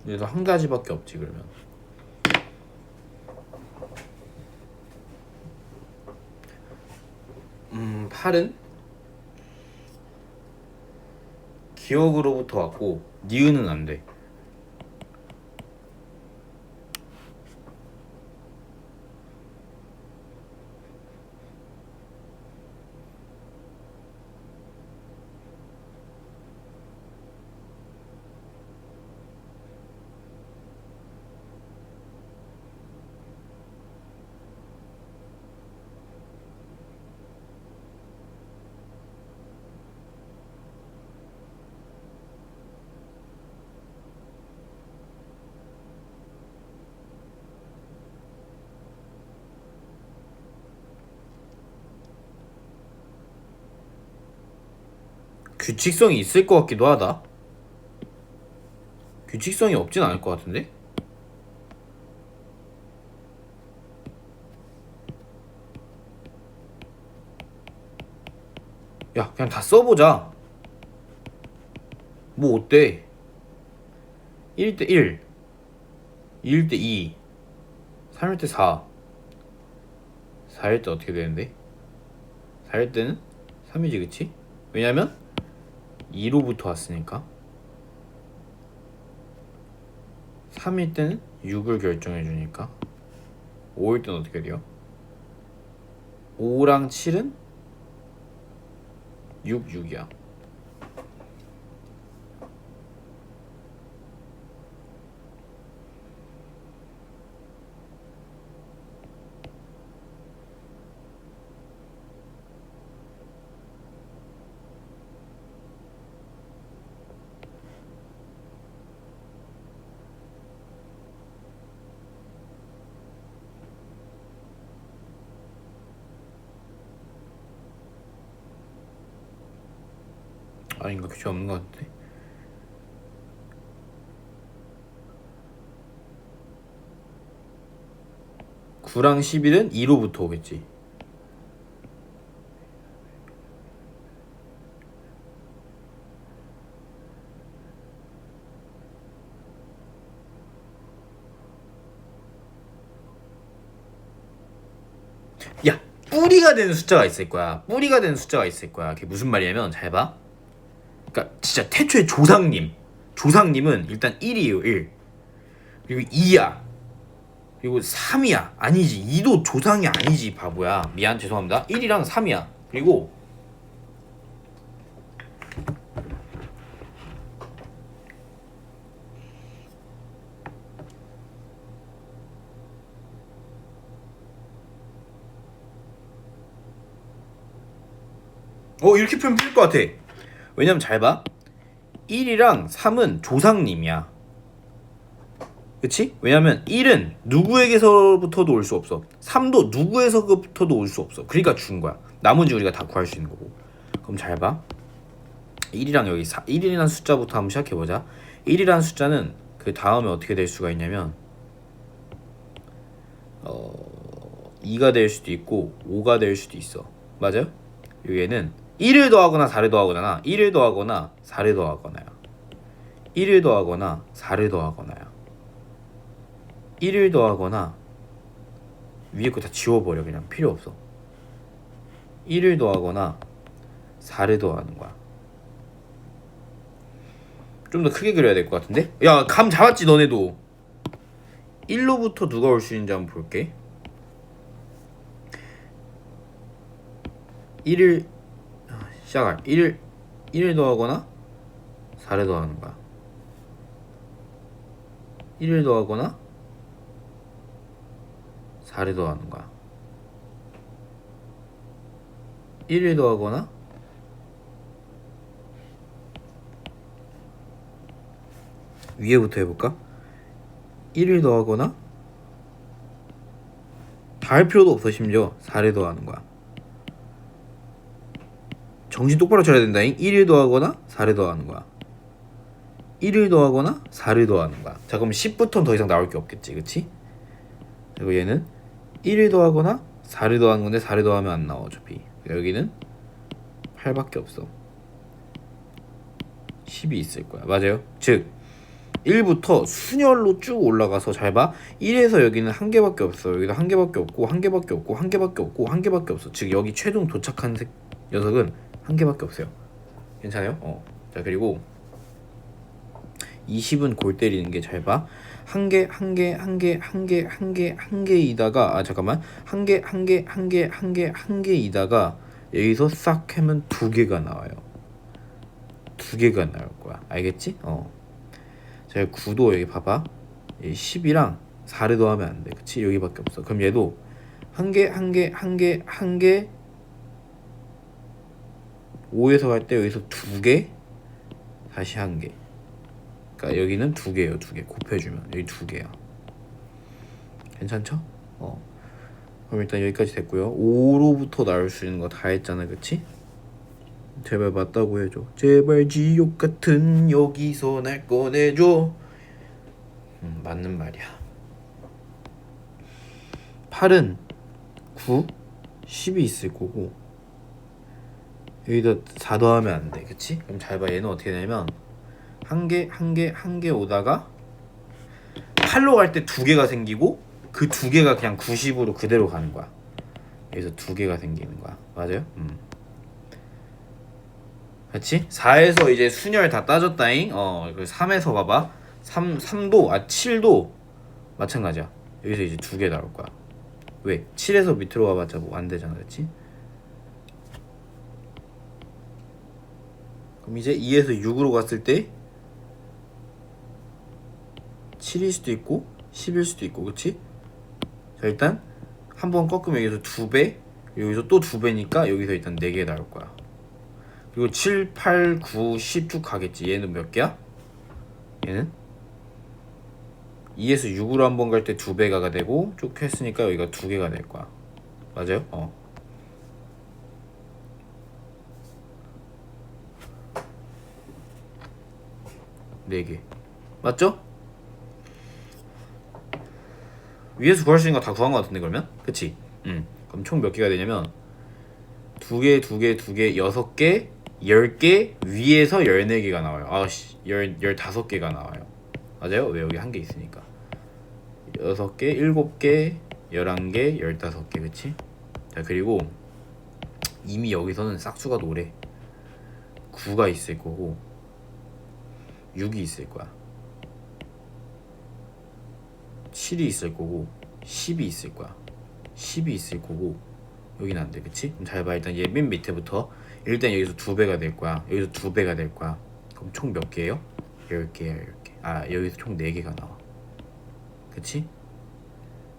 그래서 한 가지밖에 없지 그러면. 8은? 기억으로부터 왔고 니은은 안 돼. 규칙성이 있을 것 같기도 하다. 규칙성이 없진 않을 것 같은데? 야, 그냥 다 써보자. 뭐 어때? 1일 때 1, 2일 때 2, 3일 때 4, 4일 때 어떻게 되는데? 4일 때는 3이지, 그치? 왜냐면 2로부터 왔으니까. 3일 때는 6을 결정해주니까. 5일 때는 어떻게 돼요? 5랑 7은 6, 6이야. 아닌가? 규칙 없는 것 같은데? 9랑 11은 2로부터 오겠지. 뿌리가 되는 숫자가 있을 거야. 뿌리가 되는 숫자가 있을 거야. 그게 무슨 말이냐면 잘 봐. 그러니까 진짜 태초의 조상님은 일단 1이에요. 1. 그리고 2야. 그리고 3이야. 아니지. 2도 조상이 아니지, 바보야. 미안, 죄송합니다. 1이랑 3이야. 그리고 이렇게 표현 풀릴 것 같아. 왜냐면 잘 봐. 1이랑 3은 조상님이야. 그치? 왜냐면 1은 누구에게서부터도 올 수 없어. 3도 누구에서부터도 올 수 없어. 그러니까 준 거야. 나머지 우리가 다 구할 수 있는 거고. 그럼 잘 봐. 1이랑 여기 1이라는 숫자부터 한번 시작해보자. 1이라는 숫자는 그 다음에 어떻게 될 수가 있냐면 2가 될 수도 있고 5가 될 수도 있어. 맞아요? 여기에는 1을 더하거나 4를 더하거나 1을 더하거나 4를 더하거나요. 1을 더하거나 4를 더하거나요. 1을 더하거나 위에 거 다 지워버려. 그냥 필요 없어. 1을 더하거나 4를 더하는 거야. 좀 더 크게 그려야 될 것 같은데? 야, 감 잡았지 너네도. 1로부터 누가 올 수 있는지 한번 볼게. 1을 시작할 1을 더하거나 4를 더하는 거야. 1을 더하거나 4를 더하는 거야. 1을 더하거나 위에부터 해볼까? 1을 더하거나 다 할 필요도 없어. 심지어 4를 더하는 거야. 정신 똑바로 차려야 된다잉. 1을 더하거나 4를 더하는 거야. 1을 더하거나 4를 더하는 거야. 자, 그럼 10부터는 더 이상 나올 게 없겠지, 그치? 그리고 얘는 1을 더하거나 4를 더하는 건데 4를 더하면 안 나와 어차피. 여기는 8밖에 없어. 10이 있을 거야. 맞아요? 즉 1부터 순열로 쭉 올라가서 잘 봐. 1에서 여기는 한 개밖에 없어. 여기도 한 개밖에 없고 한 개밖에 없고 한 개밖에 없고 한 개밖에 없어. 즉 여기 최종 도착한 녀석은 한 개밖에 없어요. 괜찮아요? 자, 그리고 20은 골 때리는 게 잘 봐. 한 개이다가 잠깐만. 한 개이다가 여기서 싹 하면 두 개가 나와요. 두 개가 나올 거야. 알겠지? 자, 9도 여기 봐봐. 10이랑 4를 더하면 안 돼. 그치? 여기밖에 없어. 그럼 얘도 한 개 5에서 갈 때 여기서 두 개, 다시 한 개. 그러니까 여기는 두 개예요. 두 개 곱해주면 여기 두 개야. 괜찮죠? 그럼 일단 여기까지 됐고요. 5로부터 나올 수 있는 거 다 했잖아, 그치? 제발 맞다고 해줘. 제발 지옥 같은 여기서 날 꺼내줘. 맞는 말이야. 8은 9, 10이 있을 거고 여기다 4 더하면 안 돼, 그치? 그럼 잘 봐. 얘는 어떻게 되냐면 한 개 오다가 8로 갈 때 두 개가 생기고 그 두 개가 그냥 90으로 그대로 가는 거야. 여기서 두 개가 생기는 거야. 맞아요? 그렇지? 4에서 이제 순열 다 따졌다잉. 그 3에서 봐봐. 3도 7도 마찬가지야. 여기서 이제 두 개 나올 거야. 왜? 7에서 밑으로 가봤자 뭐 안 되잖아, 그렇지? 그럼 이제 2에서 6으로 갔을 때 7일 수도 있고 10일 수도 있고, 그치? 자, 일단 한번 꺾으면 여기서 2배, 여기서 또 2배니까 여기서 일단 4개 나올 거야. 그리고 7, 8, 9, 10 쭉 가겠지. 얘는 몇 개야? 얘는 2에서 6으로 한번 갈 때 2배가 되고 쭉 했으니까 여기가 2개가 될 거야. 맞아요? 4개. 맞죠? 위에서 구할 수 있는 거 다 구한 거 같은데 그러면? 그치? 그럼 총 몇 개가 되냐면 2개, 2개, 2개, 6개, 10개, 위에서 14개가 나와요. 15개가 나와요. 맞아요? 왜? 여기 한 개 있으니까. 6개, 7개, 11개, 15개, 그치? 자, 그리고 이미 여기서는 싹수가 노래 9가 있을 거고 6이 있을 거야. 7이 있을 거고 10이 있을 거야. 10이 있을 거고 여기는 안 돼, 그치? 그럼 잘 봐. 일단 얘 맨 밑에부터 일단 여기서 2배가 될 거야. 여기서 2배가 될 거야. 그럼 총 몇 개예요? 10개야, 10개. 아, 여기서 총 4개가 나와. 그치?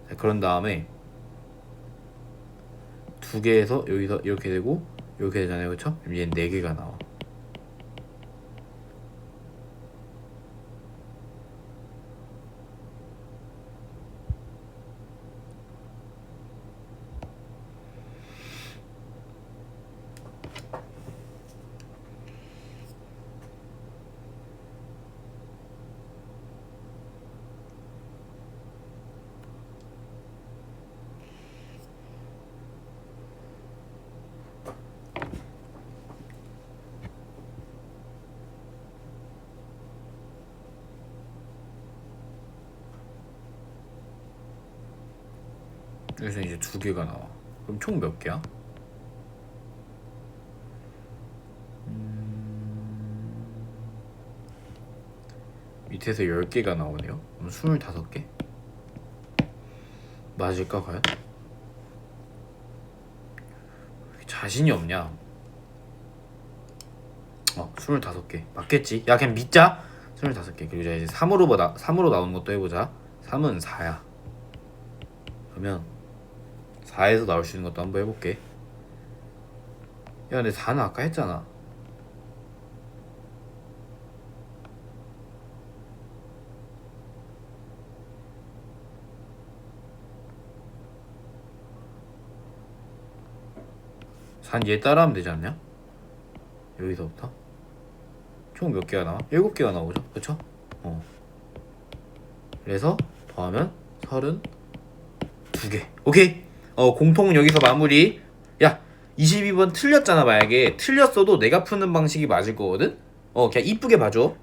자, 그런 다음에 2개에서 여기서 이렇게 되고 이렇게 되잖아요, 그쵸? 그럼 얘는 4개가 나와. 여기서 이제 2개가 나와. 그럼 총 몇 개야? 밑에서 10개가 나오네요. 그럼 25개? 맞을까 과연? 자신이 없냐? 25개 맞겠지? 야, 그냥 믿자. 25개. 그리고 이제 3으로 나오는 것도 해보자. 3은 4야. 그러면 4에서 나올 수 있는 것도 한번 해볼게. 야, 근데 4는 아까 했잖아. 얘 따라하면 되지 않냐? 여기서부터 총 몇 개가 나와? 7개가 나오죠, 그쵸? 그래서 더하면 32개. 오케이. 공통은 여기서 마무리. 야, 22번 틀렸잖아. 만약에 틀렸어도 내가 푸는 방식이 맞을 거거든. 그냥 이쁘게 봐줘.